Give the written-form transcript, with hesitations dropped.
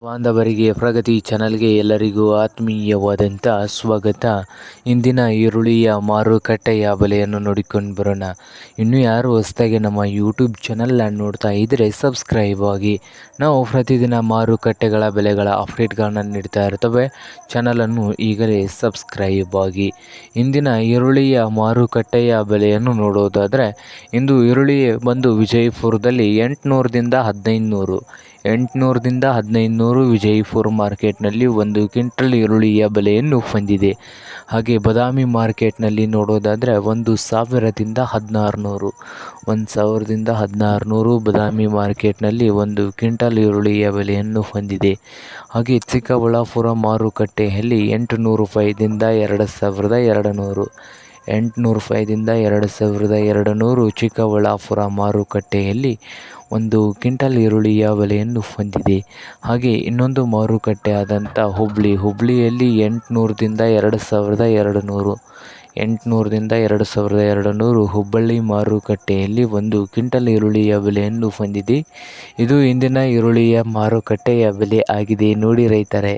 ಬಾಂಧವರಿಗೆ ಪ್ರಗತಿ ಚಾನಲ್ಗೆ ಎಲ್ಲರಿಗೂ ಆತ್ಮೀಯವಾದಂಥ ಸ್ವಾಗತ. ಇಂದಿನ ಈರುಳ್ಳಿಯ ಮಾರುಕಟ್ಟೆಯ ಬೆಲೆಯನ್ನು ನೋಡಿಕೊಂಡು ಬರೋಣ. ಇನ್ನೂ ಯಾರು ಹೊಸದಾಗಿ ನಮ್ಮ ಯೂಟ್ಯೂಬ್ ಚಾನಲ್ನ ನೋಡ್ತಾ ಇದ್ದರೆ ಸಬ್ಸ್ಕ್ರೈಬ್ ಆಗಿ. ನಾವು ಪ್ರತಿದಿನ ಮಾರುಕಟ್ಟೆಗಳ ಬೆಲೆಗಳ ಅಪ್ಡೇಟ್ಗಳನ್ನು ನೀಡ್ತಾ ಇರ್ತವೆ. ಚಾನಲನ್ನು ಈಗಲೇ ಸಬ್ಸ್ಕ್ರೈಬ್ ಆಗಿ. ಇಂದಿನ ಈರುಳ್ಳಿಯ ಮಾರುಕಟ್ಟೆಯ ಬೆಲೆಯನ್ನು ನೋಡೋದಾದರೆ, ಇಂದು ಈರುಳ್ಳಿ ಬಂದು ವಿಜಯಪುರದಲ್ಲಿ 800ದಿಂದ 1500 ವಿಜಯಪುರ ಮಾರ್ಕೆಟ್ನಲ್ಲಿ ಒಂದು ಕ್ವಿಂಟಲ್ ಈರುಳ್ಳಿಯ ಬೆಲೆಯನ್ನು ಹೊಂದಿದೆ. ಹಾಗೆ ಬಾದಾಮಿ ಮಾರ್ಕೆಟ್ನಲ್ಲಿ ನೋಡೋದಾದರೆ 1000ದಿಂದ 1600 ಬಾದಾಮಿ ಮಾರ್ಕೆಟ್ನಲ್ಲಿ ಒಂದು ಕ್ವಿಂಟಲ್ ಈರುಳ್ಳಿಯ ಬೆಲೆಯನ್ನು ಹೊಂದಿದೆ. ಹಾಗೆ ಚಿಕ್ಕಬಳ್ಳಾಪುರ ಮಾರುಕಟ್ಟೆಯಲ್ಲಿ 800 ರೂಪಾಯಿದಿಂದ 2200 800 ರೂಪಾಯಿದಿಂದ 2200 ಚಿಕ್ಕಬಳ್ಳಾಪುರ ಮಾರುಕಟ್ಟೆಯಲ್ಲಿ ಒಂದು ಕ್ವಿಂಟಲ್ ಈರುಳ್ಳಿಯ ಬೆಲೆಯನ್ನು ಹೊಂದಿದೆ. ಹಾಗೆ ಇನ್ನೊಂದು ಮಾರುಕಟ್ಟೆ ಆದಂಥ ಹುಬ್ಳಿಯಲ್ಲಿ 800ದಿಂದ 2200 ಹುಬ್ಬಳ್ಳಿ ಮಾರುಕಟ್ಟೆಯಲ್ಲಿ ಒಂದು ಕ್ವಿಂಟಲ್ ಈರುಳ್ಳಿಯ ಬೆಲೆಯನ್ನು ಹೊಂದಿದೆ. ಇದು ಇಂದಿನ ಈರುಳ್ಳಿಯ ಮಾರುಕಟ್ಟೆಯ ಬೆಲೆ ಆಗಿದೆ ನೋಡಿ ರೈತರೇ.